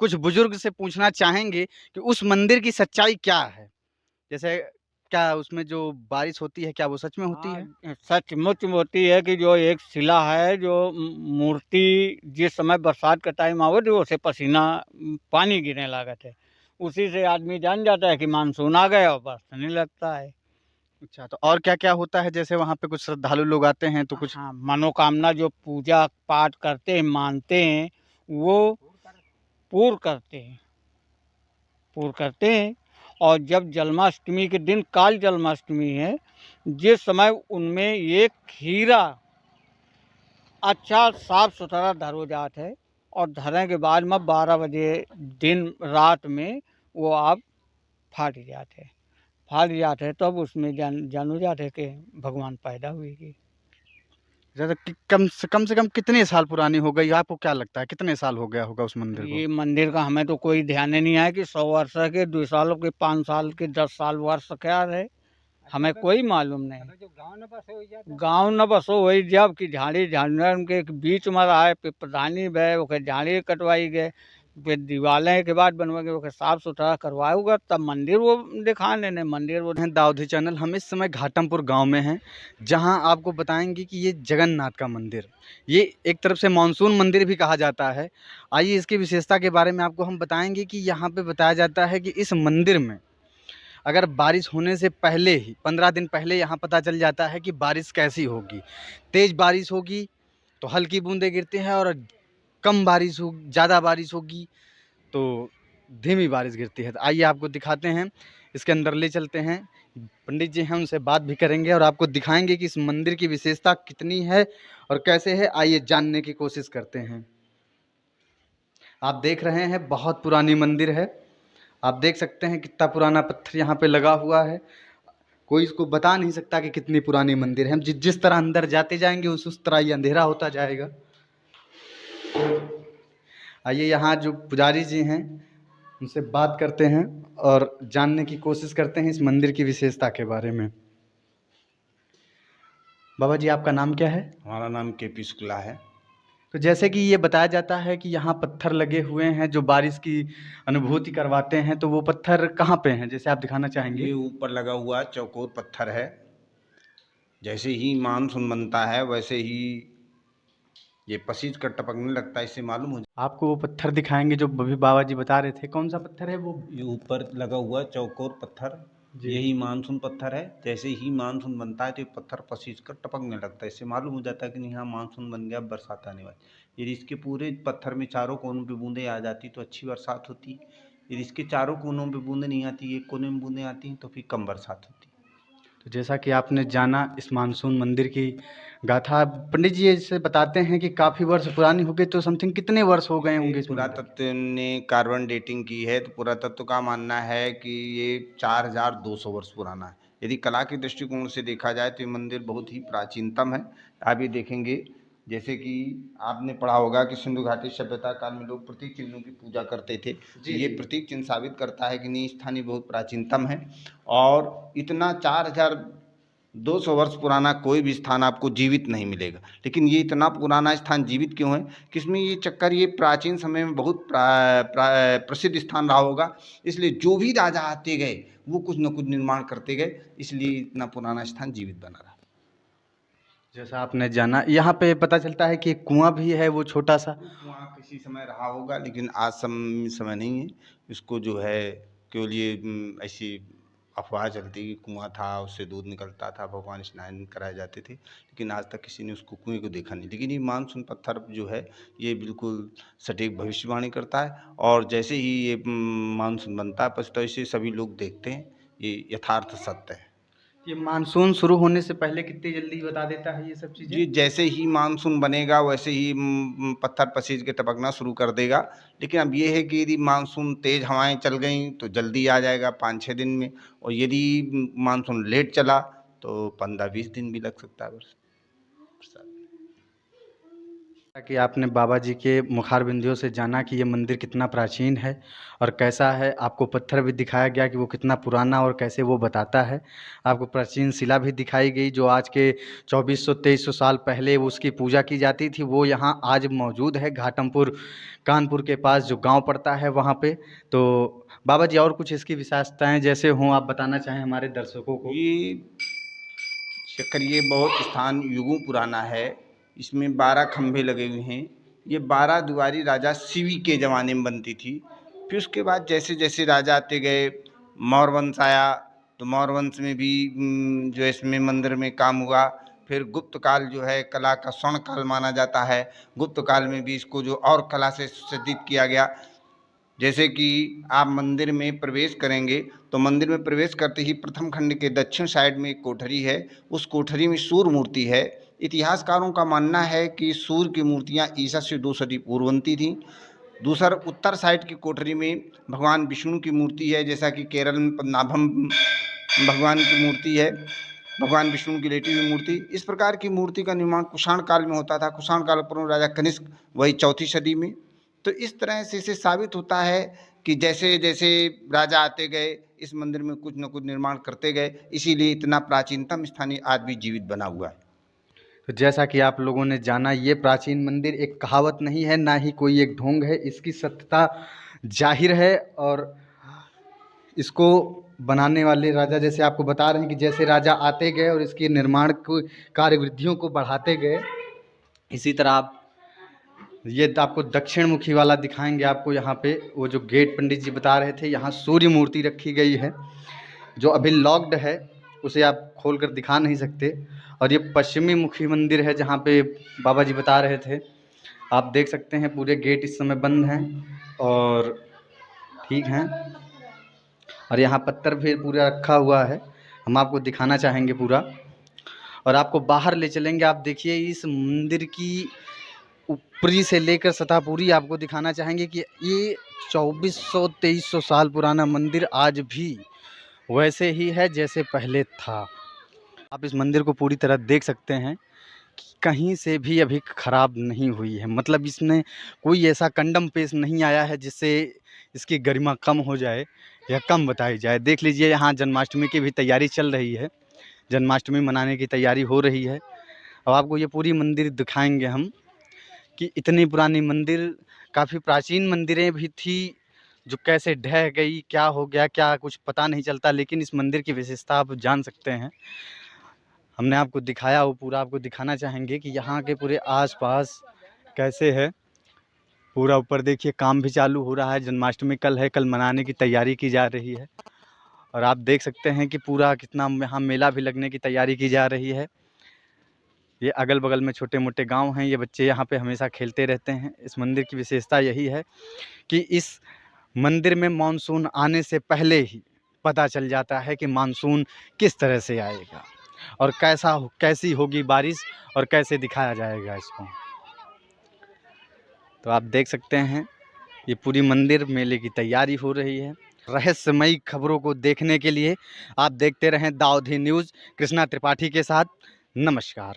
कुछ बुजुर्ग से पूछना चाहेंगे कि उस मंदिर की सच्चाई क्या है? जैसे क्या उसमें जो बारिश होती है, क्या वो सच में होती हाँ, है? सचमुच में होती है कि जो एक शिला है जो मूर्ति जिस समय बरसात का टाइम आवे तो उसे पसीना पानी गिरने लागत है। उसी से आदमी जान जाता है कि मानसून आ गया और बरसने लगता है। अच्छा, तो और क्या-क्या होता है? जैसे वहाँ पे कुछ श्रद्धालु लोग आते हैं तो कुछ हाँ, मनोकामना जो पूजा पाठ करते हैं, मानते हैं, वो पूर्ण करते हैं। पूर्ण करते हैं। और जब जन्माष्टमी के दिन काल जन्माष्टमी है, जिस समय उनमें एक हीरा अच्छा साफ-सुथरा धरो जात है और धरे के बाद में 12 बजे दिन रात में वो आप फाट जात है। फाट जात है तब उसमें जानो जात है कि भगवान पैदा हुए। जैसे कि कम से कम कितने साल पुरानी हो गई? आपको क्या लगता है कितने साल हो गया होगा उस मंदिर को? ये मंदिर का हमें तो कोई ध्यान ही नहीं है कि 100 वर्ष के, 2 साल के, 5 साल के, 10 साल वर्ष क्या है, हमें कोई मालूम नहीं। गाँव न बसो वही जब कि झाड़ी झंझन के बीच में रहा है, फिर प्रधानी भय ओके झाड़ी कटवाई गए, फिर दीवालें के बाद बनवा के ओके साफ सुथरा करवाऊगा तब मंदिर वो दिखाने ने मंदिर वो। हैं दाऊदी चैनल, हम इस समय घाटमपुर गाँव में हैं, जहाँ आपको बताएँगे कि ये जगन्नाथ का मंदिर, ये एक तरफ से मानसून मंदिर भी कहा जाता है। आइए इसकी विशेषता के बारे में आपको हम बताएँगे कि यहाँ पे बताया जाता है कि इस मंदिर में अगर बारिश होने से पहले ही 15 दिन पहले यहाँ पता चल जाता है कि बारिश कैसी होगी। तेज़ बारिश होगी तो हल्की बूँदें गिरती हैं और कम बारिश हो ज़्यादा बारिश होगी तो धीमी बारिश गिरती है। तो आइए आपको दिखाते हैं, इसके अंदर ले चलते हैं। पंडित जी हैं उनसे बात भी करेंगे और आपको दिखाएँगे कि इस मंदिर की विशेषता कितनी है और कैसे है, आइए जानने की कोशिश करते हैं। आप देख रहे हैं बहुत पुरानी मंदिर है। आप देख सकते हैं कितना पुराना पत्थर यहाँ पे लगा हुआ है। कोई इसको बता नहीं सकता कि कितनी पुरानी मंदिर है। हम जिस तरह अंदर जाते जाएँगे उस तरह ये अंधेरा होता जाएगा। आइए यहाँ जो पुजारी जी हैं उनसे बात करते हैं और जानने की कोशिश करते हैं इस मंदिर की विशेषता के बारे में। बाबा जी आपका नाम क्या है? हमारा नाम केपी शुक्ला है। तो जैसे कि ये बताया जाता है कि यहाँ पत्थर लगे हुए हैं जो बारिश की अनुभूति करवाते हैं, तो वो पत्थर कहाँ पे हैं? जैसे आप दिखाना चाहेंगे? ये ऊपर लगा हुआ चौकोर पत्थर है। जैसे ही मानसून बनता है वैसे ही ये पसीज कर टपकने लगता है, इससे मालूम हो आपको वो पत्थर दिखाएँगे जो अभी बाबा जी बता रहे थे, कौन-सा पत्थर है वो? ये ऊपर लगा हुआ चौकोर पत्थर, जी। यही मानसून पत्थर है। जैसे ही मानसून बनता है तो ये पत्थर पसीज कर टपकने लगता है, इससे मालूम हो जाता है कि नहीं हाँ मानसून बन गया, बरसात आने वाली। यदि इसके पूरे पत्थर में चारों कोनों पे बूंदें आ जाती तो अच्छी बरसात होती। यदि इसके चारों कोनों पे बूंदें नहीं आती, एक कोने में बूंदें आती तो फिर कम बरसात होती। तो जैसा कि आपने जाना इस मानसून मंदिर की गाथा, पंडित जी ऐसे बताते हैं कि काफ़ी वर्ष पुरानी हो गई, तो समथिंग कितने वर्ष हो गए होंगे इस मंदिर को? पुरातत्व ने कार्बन डेटिंग की है तो पुरातत्व का मानना है कि ये 4200 वर्ष पुराना है। यदि कला के दृष्टिकोण से देखा जाए तो ये मंदिर बहुत ही प्राचीनतम है। आप ये देखेंगे जैसे कि आपने पढ़ा होगा कि सिंधु घाटी सभ्यता काल में लोग प्रतीक चिन्हों की पूजा करते थे। जी, ये जी। प्रतीक चिन्ह साबित करता है कि नहीं स्थानीय बहुत प्राचीनतम है और इतना 4200 वर्ष पुराना कोई भी स्थान आपको जीवित नहीं मिलेगा। लेकिन ये इतना पुराना स्थान जीवित क्यों है कि इसमें ये चक्कर ये प्राचीन समय में बहुत प्रसिद्ध स्थान रहा होगा, इसलिए जो भी राजा आते गए वो कुछ न कुछ निर्माण करते गए, इसलिए इतना पुराना स्थान जीवित बना रहा। जैसा आपने जाना यहाँ पे पता चलता है कि एक कुआँ भी है वो छोटा-सा। कुआं किसी समय रहा होगा लेकिन आज समय नहीं है। इसको जो है केवल ये ऐसी अफवाह चलती कि कुआं था, उससे दूध निकलता था, भगवान स्नान कराए जाते थे, लेकिन आज तक किसी ने उसको कुएं को देखा नहीं। लेकिन ये मानसून पत्थर जो है ये बिल्कुल सटीक भविष्यवाणी करता है और जैसे ही ये मानसून बनता है बस तो इसे सभी लोग देखते हैं, ये यथार्थ सत्य है। ये मानसून शुरू होने से पहले कितनी जल्दी बता देता है ये सब चीज़ें? जी, जैसे ही मानसून बनेगा वैसे ही पत्थर पसीज के टपकना शुरू कर देगा। लेकिन अब ये है कि यदि मानसून तेज़ हवाएँ चल गईं तो जल्दी आ जाएगा 5-6 दिन में और यदि मानसून लेट चला तो 15-20 दिन भी लग सकता है बरसात। कि आपने बाबा जी के मुखार बिंदियों से जाना कि ये मंदिर कितना प्राचीन है और कैसा है। आपको पत्थर भी दिखाया गया कि वो कितना पुराना और कैसे वो बताता है। आपको प्राचीन शिला भी दिखाई गई जो आज के 2400-2300 साल पहले उसकी पूजा की जाती थी। वो यहाँ आज मौजूद है घाटमपुर कानपुर के पास जो गांव पड़ता है वहाँ पे। तो बाबा जी और कुछ इसकी विशेषताएं जैसे हों आप बताना चाहें हमारे दर्शकों को। ये चक्कर ये बहुत स्थान युगों पुराना है। इसमें 12 खंभे लगे हुए हैं। ये 12 दुआरी राजा शिवी के ज़माने में बनती थी। फिर उसके बाद जैसे जैसे राजा आते गए, मौर्य वंश आया तो मौर्य वंश में भी जो है इसमें मंदिर में काम हुआ। फिर गुप्त काल जो है कला का स्वर्ण काल माना जाता है। गुप्त काल में भी इसको जो और कला से सुसज्जित किया गया। जैसे कि आप मंदिर में प्रवेश करेंगे तो मंदिर में प्रवेश करते ही प्रथम खंड के दक्षिण साइड में एक कोठरी है। उस कोठरी में सूर्य मूर्ति है। इतिहासकारों का मानना है कि सूर्य की मूर्तियां ईसा से 2 सदी पूर्व बनती थीं। दूसरा उत्तर साइड की कोठरी में भगवान विष्णु की मूर्ति है। जैसा कि केरल में पद्मनाभम भगवान की मूर्ति है, भगवान विष्णु की लेटी हुई मूर्ति। इस प्रकार की मूर्ति का निर्माण कुषाण काल में होता था। कुषाण काल पूर्व राजा कनिष्क वही 4वीं सदी में। तो इस तरह से इसे साबित होता है कि जैसे जैसे राजा आते गए इस मंदिर में कुछ न कुछ निर्माण करते गए, इसीलिए इतना प्राचीनतम स्थानीय आज भी जीवित बना हुआ है। तो जैसा कि आप लोगों ने जाना ये प्राचीन मंदिर एक कहावत नहीं है ना ही कोई एक ढोंग है। इसकी सत्यता जाहिर है और इसको बनाने वाले राजा जैसे आपको बता रहे हैं कि जैसे राजा आते गए और इसके निर्माण को कार्य वृद्धियों को बढ़ाते गए, इसी तरह आप ये आपको दक्षिण मुखी वाला दिखाएंगे। आपको यहाँ पे वो जो गेट पंडित जी बता रहे थे, यहाँ सूर्य मूर्ति रखी गई है जो अभी लॉक्ड है, उसे आप खोल कर दिखा नहीं सकते। और ये पश्चिमी मुखी मंदिर है जहाँ पे बाबा जी बता रहे थे। आप देख सकते हैं पूरे गेट इस समय बंद हैं और ठीक हैं। और यहाँ पत्थर भी पूरा रखा हुआ है, हम आपको दिखाना चाहेंगे पूरा और आपको बाहर ले चलेंगे। आप देखिए इस मंदिर की ऊपरी से लेकर सतह पूरी आपको दिखाना चाहेंगे कि ये 2400-2300 साल पुराना मंदिर आज भी वैसे ही है जैसे पहले था। आप इस मंदिर को पूरी तरह देख सकते हैं कि कहीं से भी अभी खराब नहीं हुई है। मतलब इसमें कोई ऐसा कंडम पेश नहीं आया है जिससे इसकी गरिमा कम हो जाए या कम बताई जाए। देख लीजिए यहाँ जन्माष्टमी की भी तैयारी चल रही है, जन्माष्टमी मनाने की तैयारी हो रही है। अब आपको ये पूरी मंदिर दिखाएंगे हम कि इतनी पुरानी मंदिर, काफ़ी प्राचीन मंदिरें भी थी जो कैसे ढह गई, क्या हो गया, क्या कुछ पता नहीं चलता। लेकिन इस मंदिर की विशेषता आप जान सकते हैं। हमने आपको दिखाया, वो पूरा आपको दिखाना चाहेंगे कि यहाँ के पूरे आसपास कैसे है। पूरा ऊपर देखिए काम भी चालू हो रहा है। जन्माष्टमी कल है, कल मनाने की तैयारी की जा रही है। और आप देख सकते हैं कि पूरा कितना यहाँ मेला भी लगने की तैयारी की जा रही है। ये अगल बगल में छोटे मोटे गांव हैं, ये बच्चे यहाँ पे हमेशा खेलते रहते हैं। इस मंदिर की विशेषता यही है कि इस मंदिर में मानसून आने से पहले ही पता चल जाता है कि मानसून किस तरह से आएगा और कैसी होगी बारिश और कैसे दिखाया जाएगा इसको। तो आप देख सकते हैं ये पूरी मंदिर मेले की तैयारी हो रही है। रहस्यमयी खबरों को देखने के लिए आप देखते रहें दाऊदी न्यूज़ कृष्णा त्रिपाठी के साथ। नमस्कार।